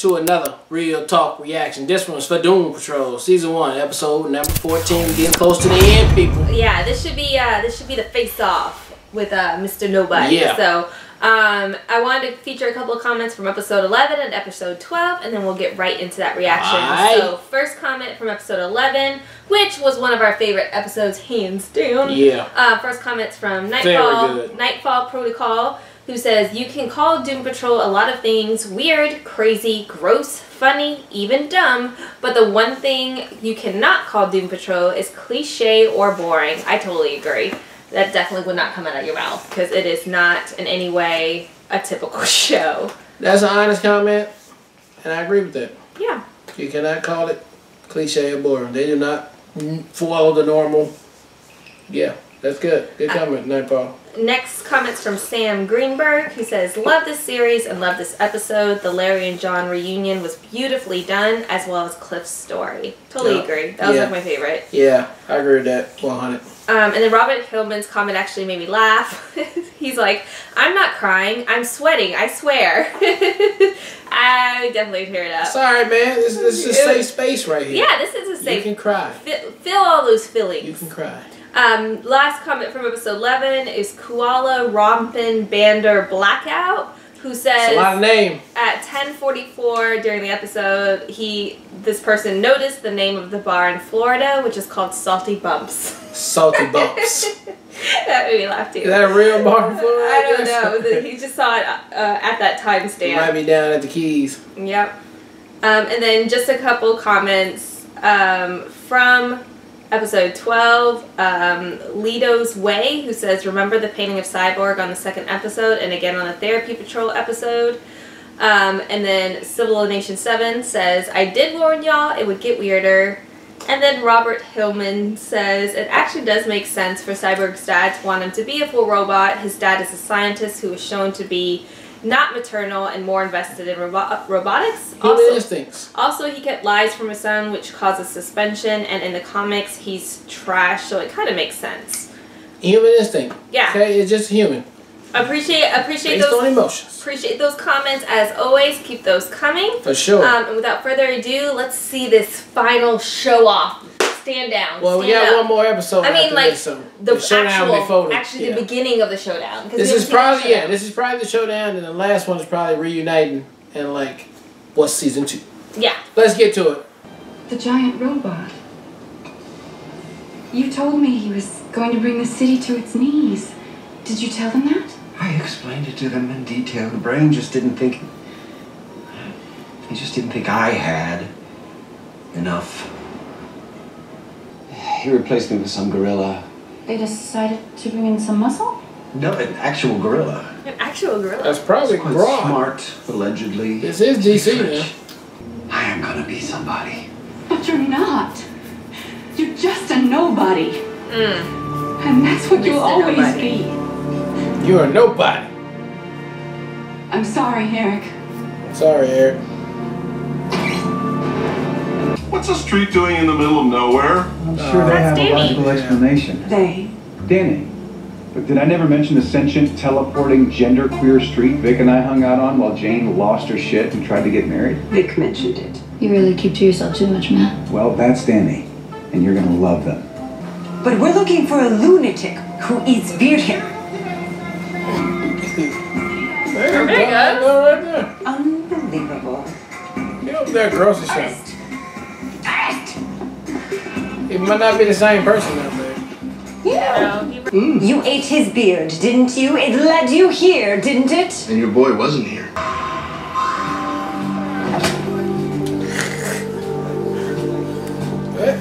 to another Real Talk reaction. This one's for Doom Patrol, Season 1, Episode number 14. We're getting close to the end, people. Yeah, this should be the face-off with Mr. Nobody. Yeah. So, I wanted to feature a couple of comments from Episode 11 and Episode 12, and then we'll get right into that reaction. Right. So, first comment from Episode 11, which was one of our favorite episodes, hands down. Yeah. First comment's from Nightfall Protocol, who says, "You can call Doom Patrol a lot of things, weird, crazy, gross, funny, even dumb, but the one thing you cannot call Doom Patrol is cliche or boring." I totally agree. That definitely would not come out of your mouth, because it is not in any way a typical show. That's an honest comment, and I agree with that. Yeah. You cannot call it cliche or boring. They do not follow the normal. Yeah, that's good. Good comment, Nightfall. Next comment's from Sam Greenberg, who says, "Love this series and love this episode. The Larry and John reunion was beautifully done, as well as Cliff's story." Totally agree. That was like my favorite. Yeah, I agree with that. 100. And then Robert Hillman's comment actually made me laugh. He's like, "I'm not crying. I'm sweating. I swear." I definitely teared up. Sorry, man. This is a safe space right here. Yeah, this is a safe. You can cry. Feel all those feelings. You can cry. Last comment from Episode 11 is Koala Rompin Bander Blackout, who says, That's a lot of name. At 10:44 during the episode, this person noticed the name of the bar in Florida, which is called Salty Bumps. Salty Bumps. That made me laugh too. Is that a real bar in Florida? I don't know. He just saw it at that timestamp. It might be down at the Keys. Yep. And then just a couple comments from Episode 12, Lito's Way, who says, "Remember the painting of Cyborg on the second episode and again on the Therapy Patrol episode." And then Civil Nation 7 says, "I did warn y'all, it would get weirder." And then Robert Hillman says, "It actually does make sense for Cyborg's dad to want him to be a full robot. His dad is a scientist who is shown to be not maternal and more invested in robotics. Human instincts. Also, he kept lies from his son, which causes suspension, and in the comics, he's trash, so it kind of makes sense." Human instinct. Yeah. Okay, it's just human. Appreciate Based those on emotions. Appreciate those comments as always. Keep those coming. For sure. And without further ado, let's see this final show off. Stand down. Well, we got one more episode. I mean, after like this, so the showdown actual, the beginning of the showdown. This is probably this is probably the showdown, and the last one is probably reuniting and like what's Season 2. Yeah. Let's get to it. The giant robot. You told me he was going to bring the city to its knees. Did you tell them that? I explained it to them in detail. The brain just didn't think... He just didn't think I had enough. He replaced me with some gorilla. They decided to bring in some muscle? No, an actual gorilla. An actual gorilla? That's probably quite broad. Smart, allegedly. This is DC, man. I am gonna be somebody. But you're not. You're just a nobody. And that's what you'll always be. You're a nobody. I'm sorry, Eric. Sorry, Eric. What's a street doing in the middle of nowhere? I'm sure they have a logical explanation. They? Danny. But did I never mention the sentient, teleporting, genderqueer street Vic and I hung out on while Jane lost her shit and tried to get married? Vic mentioned it. You really keep to yourself too much, man. Well, that's Danny. And you're gonna love them. But we're looking for a lunatic who eats beard hair. There you go. Right there. Unbelievable. Get over there, grocery shop. It might not be the same person out there. You ate his beard, didn't you? It led you here, didn't it? And your boy wasn't here.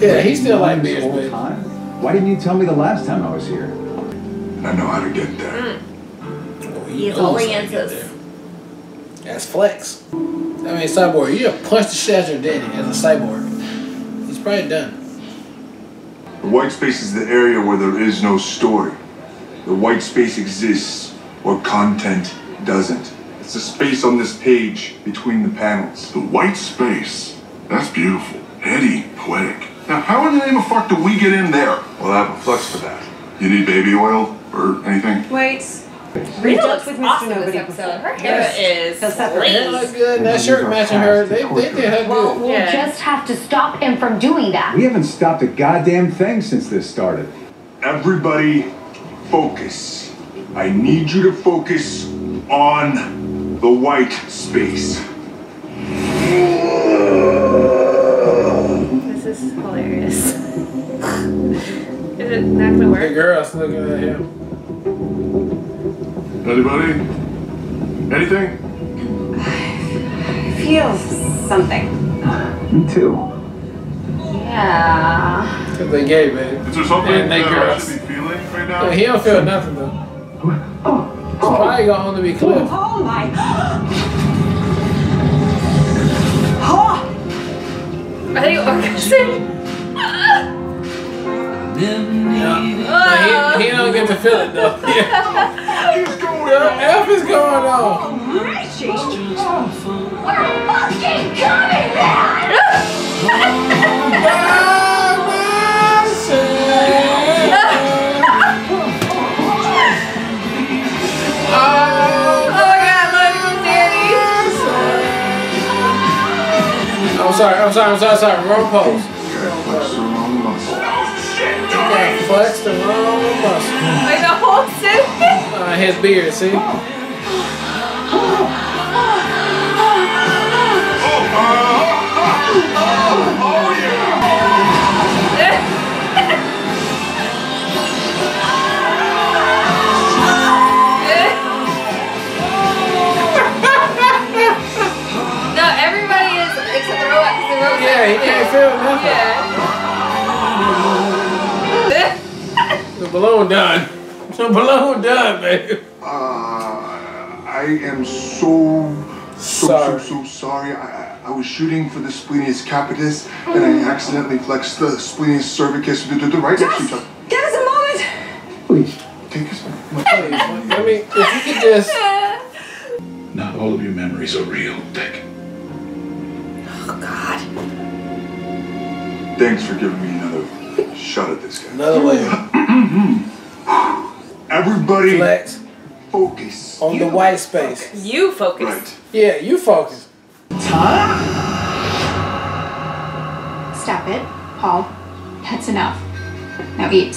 Yeah, he still like beers, whole man. time? Why didn't you tell me the last time I was here? I know how to get there. Oh, He has knows all the how to get answers. there. That's flex. I mean, Cyborg, you have punched the shit out of your daddy as a cyborg. He's probably done. The white space is the area where there is no story. The white space exists where content doesn't. It's the space on this page between the panels. The white space. That's beautiful. Heady, poetic. Now, how in the name of fuck do we get in there? We'll have a flux for that. You need baby oil or anything? Wait. Rita looks with Mr. awesome this Nobody episode. Her hair is They look laid. good. That shirt matching her. They did her Well, good. we'll just have to stop him from doing that. We haven't stopped a goddamn thing since this started. Everybody, focus. I need you to focus on the white space. This is hilarious. Is it not gonna The work? girls looking at him. Anybody? Anything? I feel something. Me too. Yeah. Because they gay, babe. Is there something And they that I girls. should be feeling right Yeah, now? he don't feel nothing though. It's probably gonna only be Cliff. Oh my. Are they orgasming? He don't get to feel it though. Yeah. F is going on. We're Fucking coming back! Oh my god, look, Danny! I'm sorry. Wrong pose. Flex the wrong muscle. Like the whole suit? His beard, see? No, everybody is except the robot because the robot. Yeah, he can't feel nothing. Yeah. The balloon done. The balloon done, baby. I am so sorry. I was shooting for the splenius capitis and I accidentally flexed the splenius cervicus right next to each other. Give us a moment. Please, take us. I mean, if you could just... Not all of your memories are real, Dick. Oh god. Thanks for giving me another shot at this guy. Another way. Everybody, Flex focus. on the white space. You focus. Right. Yeah, you focus. Stop it, Paul. That's enough. Now eat.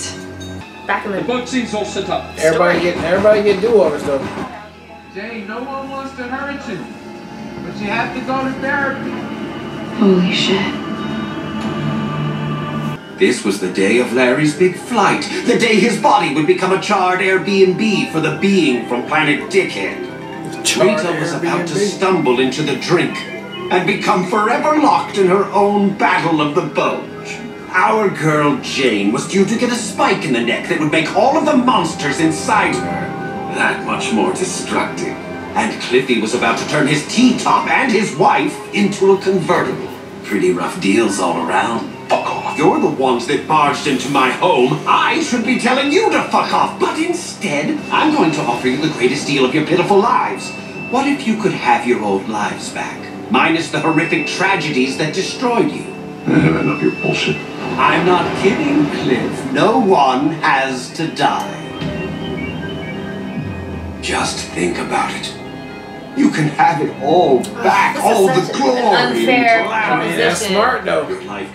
Back in the boat scene's all set up. Everybody get do-overs though. Jay, no one wants to hurt you, but you have to go to therapy. Holy shit. This was the day of Larry's big flight. The day his body would become a charred Airbnb for the being from planet Dickhead. Rita was about to stumble into the drink and become forever locked in her own battle of the bulge. Our girl Jane was due to get a spike in the neck that would make all of the monsters inside her that much more destructive. And Cliffy was about to turn his T-top and his wife into a convertible. Pretty rough deals all around. Fuck off. You're the ones that barged into my home. I should be telling you to fuck off. But instead, I'm going to offer you the greatest deal of your pitiful lives. What if you could have your old lives back? Minus the horrific tragedies that destroyed you. I have enough of your bullshit. I'm not kidding, Cliff. No one has to die. Just think about it. You can have it all back, all the glory and unfair glamour. I mean, that's smart though. Your life.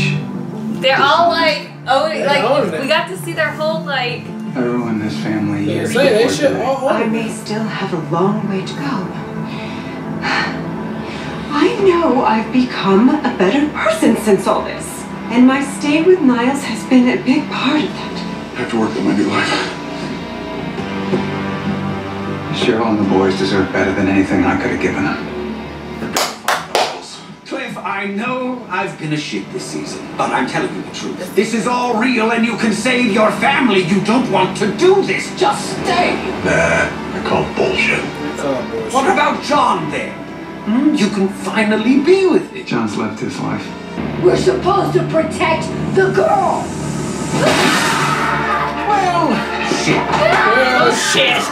They're all like, oh, owning like it. we got to see their whole like. I ruined this family Yeah, years say they before should today. all I own it. may still have a long way to go. I know I've become a better person since all this. And my stay with Niles has been a big part of that. I have to work on my new life. Cheryl and the boys deserve better than anything I could have given them. Cliff, I know I've been a shit this season, but I'm telling you the truth. This is all real and you can save your family. You don't want to do this. Just stay. Nah, I call bullshit. What about John then? You can finally be with him. John's lived his life. We're supposed to protect the girl! Shit. Well, shit.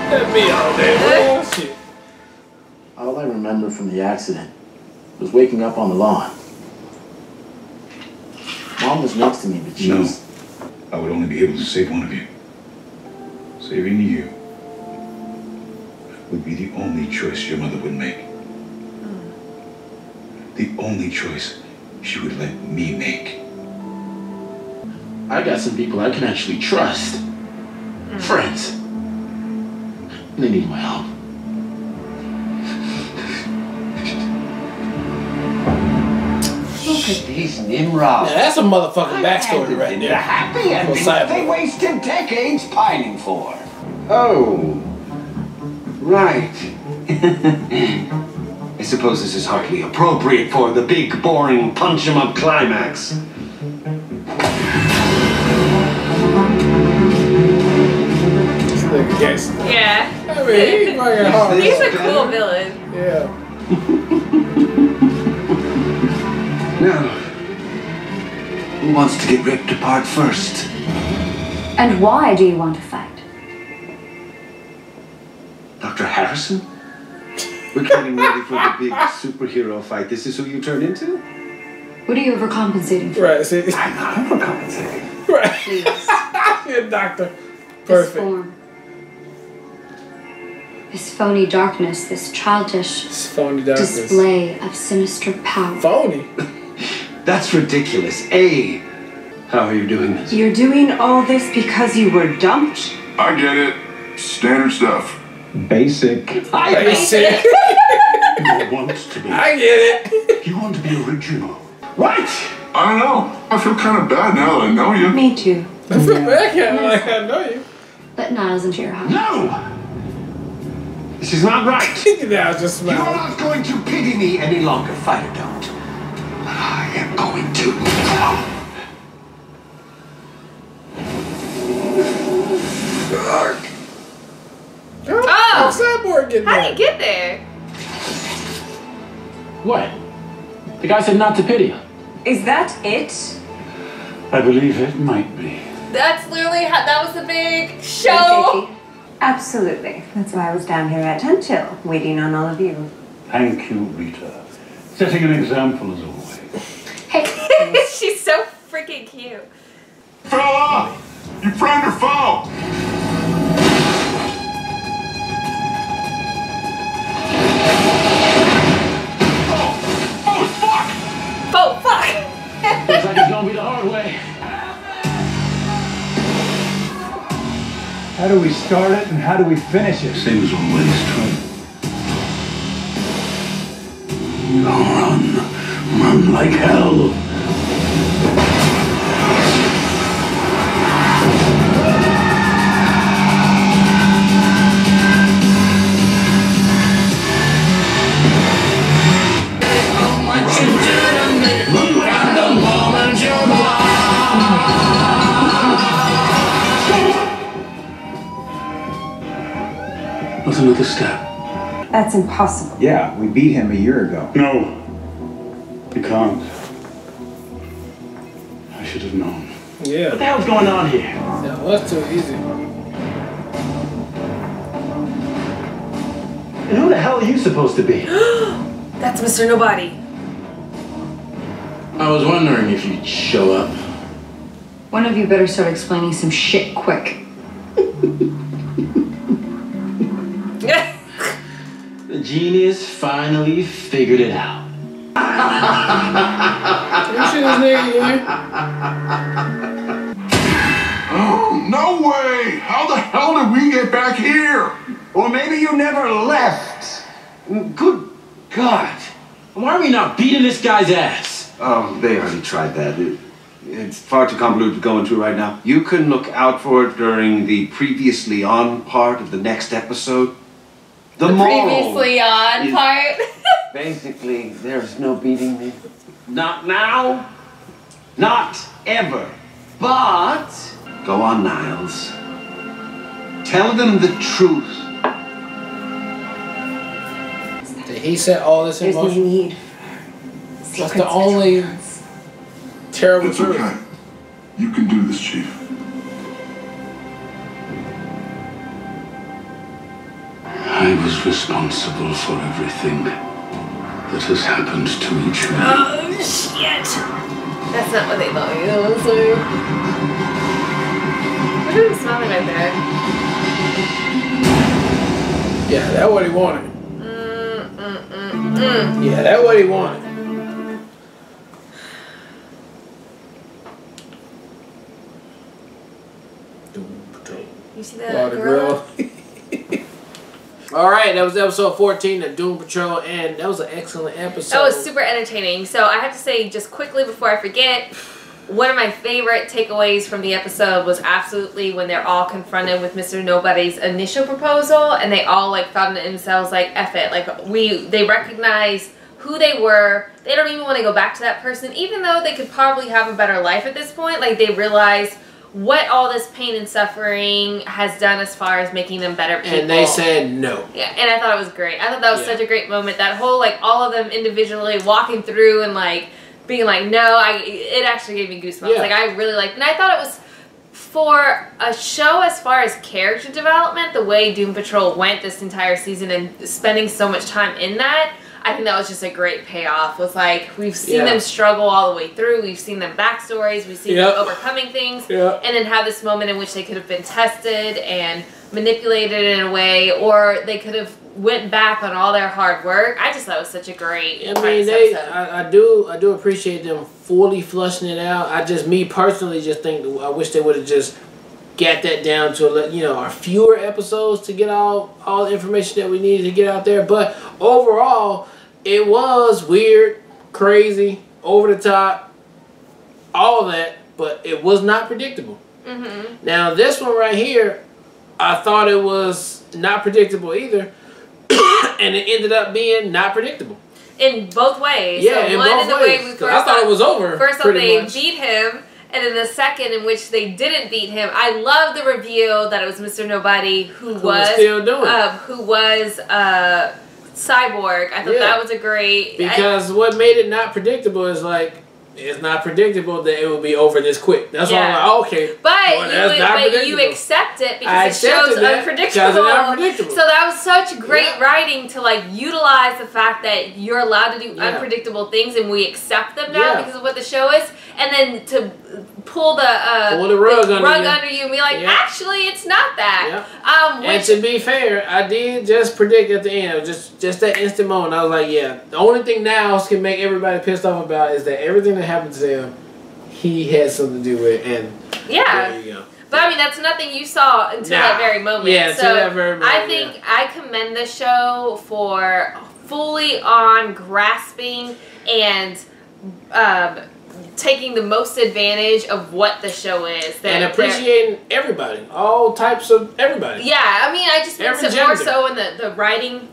That'd be all day. Well, shit. All I remember from the accident was waking up on the lawn. Mom was next to me, but she No. was... I would only be able to save one of you. So saving you would be the only choice your mother would make. The only choice she would let me make. I got some people I can actually trust. Friends. They need my help. Look at these Nimrods. Yeah, that's a motherfucking backstory right The there. happy ending Cyborg. they wasted decades pining for. Oh. Right. I suppose this is hardly appropriate for the big, boring, punch-em-up climax. Yeah. I mean, he's fucking hard. He's a cool villain. Yeah. Now, who wants to get ripped apart first? And why do you want to fight? Dr. Harrison? We're getting ready for the big superhero fight. This is who you turned into? What are you overcompensating for? Right, see? I'm not overcompensating. Right. Please. Good doctor. This Perfect. form. This phony darkness, this childish It's phony darkness. display of sinister power. Phony? That's ridiculous. A, how are you doing this? You're doing all this because you were dumped? I get it. Standard stuff. Basic. Basic. You want to be. I get it. You want to be original. What? I don't know. I feel kind of bad now that I know you. Me too. I feel bad, like I know you. Let Niles into your house. No! This is not right. Now just You're smile. not going to pity me any longer. Fight or don't. I am going to. How did Cyborg get How'd there? he get there? What? The guy said not to pity him. Is that it? I believe it might be. That's literally how, that was the big show. Absolutely. That's why I was down here at 10 till, waiting on all of you. Thank you, Rita. Setting an example as always. Hey, she's so freaking cute. Fella! You friend or foe? Oh, fuck! Looks like it's gonna be the hard way. How do we start it and how do we finish it? Same as always, Trump. Run like hell. What's another step? That's impossible. Yeah, we beat him a year ago. No. You can't. I should have known. Yeah. What the hell's going on here? That was too easy. And who the hell are you supposed to be? That's Mr. Nobody. I was wondering if you'd show up. One of you better start explaining some shit quick. The genius finally figured it out. You see this nigga here? Oh, no way! How the hell did we get back here? Or maybe you never left. Good God. Why are we not beating this guy's ass? Oh, they already tried that. It's far too convoluted to go into right now. You can look out for it during the previously on part of the next episode. The moral Previously on is part. basically, there's no beating me. Not now. Not ever. But go on, Niles. Tell them the truth. Did he set all this in There's no motion? need. That's the only terrible It's truth. okay. You can do this, Chief. I was responsible for everything that has happened to each one. Oh, shit. That's not what they thought it was. What are you smelling right there? Yeah, that's what he wanted. Yeah, that's what he wanted. You see that girl? All right, that was episode 14 of Doom Patrol, and that was an excellent episode. That was super entertaining. So I have to say, just quickly before I forget, one of my favorite takeaways from the episode was absolutely when they're all confronted with Mr. Nobody's initial proposal, and they all like found themselves like, F it. Like they recognize who they were. They don't even want to go back to that person, even though they could probably have a better life at this point. Like they realize what all this pain and suffering has done as far as making them better people. And they said no. Yeah, and I thought it was great. I thought that was such a great moment. That whole, like, all of them individually walking through and, like, being like, no, it actually gave me goosebumps. Yeah. Like, I really liked it. And I thought it was, for a show as far as character development, the way Doom Patrol went this entire season and spending so much time in that, I think that was just a great payoff. It was like, we've seen them struggle all the way through. We've seen them backstories. We've seen them overcoming things. And then have this moment in which they could have been tested and manipulated in a way, or they could have went back on all their hard work. I just thought it was such a great I do appreciate them fully flushing it out. Me personally just think, I wish they would have just got that down to, a fewer episodes to get all the information that we needed to get out there. But overall, it was weird, crazy, over the top, all of that, but it was not predictable. Now, this one right here, I thought it was not predictable either, and it ended up being not predictable. In both ways. Yeah, so in one both in the ways. way we I thought it was over. First off, they beat him. And then the second in which they didn't beat him, I love the reveal that it was Mr. Nobody who was still doing Cyborg. I thought that was a great... Because what made it not predictable is like, it's not predictable that it will be over this quick. That's why I'm like, okay. But you accept it because the show's unpredictable. So that was such great writing to like utilize the fact that you're allowed to do unpredictable things and we accept them now because of what the show is. And then to pull the rug under you and be like, actually, it's not that. And to be fair, I did just predict at the end, just that instant moment, I was like, the only thing now can make everybody pissed off about is that everything that happened to him, he had something to do with, and there you go. But I mean, that's nothing you saw until that very moment. Yeah, until that very moment. I think I commend the show for fully on grasping and taking the most advantage of what the show is. And appreciating everybody. All types of everybody. Yeah, I mean, I just think more so in the writing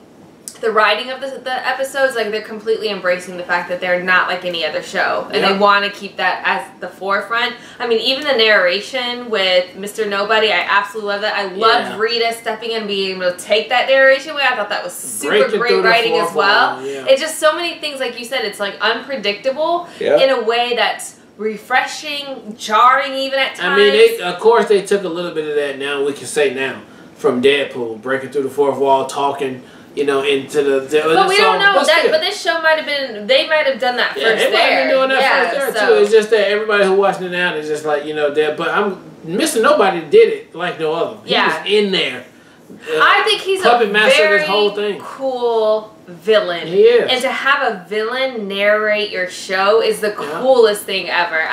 of the episodes, like they're completely embracing the fact that they're not like any other show. And they want to keep that as the forefront. I mean, even the narration with Mr. Nobody, I absolutely love that. I loved Rita stepping in and being able to take that narration away. I thought that was super great writing as well. It's just so many things, like you said, it's like unpredictable in a way that's refreshing, jarring even at times. I mean, of course they took a little bit of that now, we can say now, from Deadpool, breaking through the fourth wall, talking, into the... But we don't know that. But this show might have been... They might have done that first there. They might have been doing that first there, too. It's just that everybody who watching it now is just like, that. But Mr. Nobody did it like no other. He was in there. I think he's puppet a master very this whole thing. Cool villain. He is. And to have a villain narrate your show is the coolest thing ever.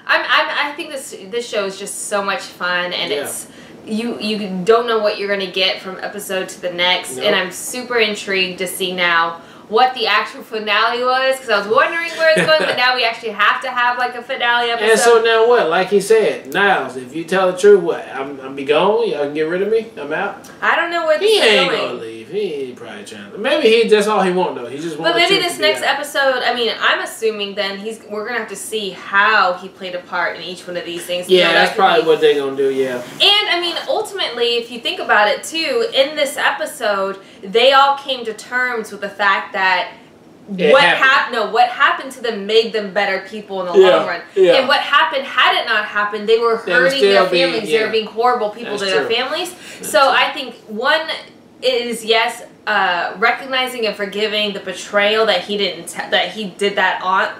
I think this show is just so much fun, and it's... You don't know what you're going to get from episode to the next, and I'm super intrigued to see now what the actual finale was, because I was wondering where it's going, but now we actually have to have like a finale episode. And so now what? Like he said, Niles, if you tell the truth, what? I'm be gone? Y'all can get rid of me? I'm out? I don't know where this is going. He ain't going to leave. He ain't probably trying to. Maybe that's all he won't, though. He just wants. But maybe this next episode, I mean, I'm assuming then we're going to have to see how he played a part in each one of these things. Yeah, that's probably what they're going to do, And I mean, ultimately, if you think about it too, in this episode, they all came to terms with the fact that what happened to them made them better people in the long run. And what happened, had it not happened, they were hurting their families. They were being horrible people to their families. So I think one is recognizing and forgiving the betrayal that he did that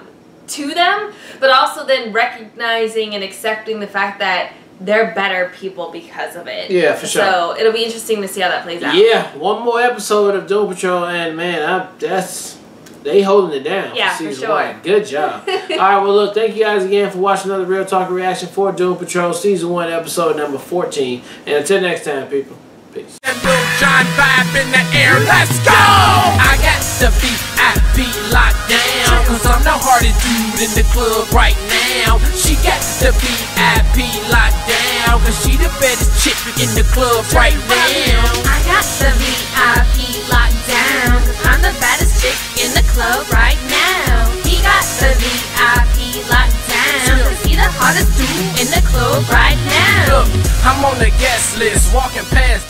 to them, but also then recognizing and accepting the fact that they're better people because of it. Yeah, for sure. So it'll be interesting to see how that plays out. Yeah, one more episode of Doom Patrol, and man, they holding it down. Yeah, for season sure. 1. Good job. All right, well, look, thank you guys again for watching another Real Talk reaction for Doom Patrol season 1, episode number 14. And until next time, people, peace. John vibe in the air, let's go! I got the VIP locked down, cause I'm the hardest dude in the club right now. She got the VIP locked down, cause she the baddest chick in the club right now. I got the VIP locked down, cause I'm the baddest chick in the club right now. He got the VIP locked down, cause he the hottest dude in the club right now. Look, I'm on the guest list, walking past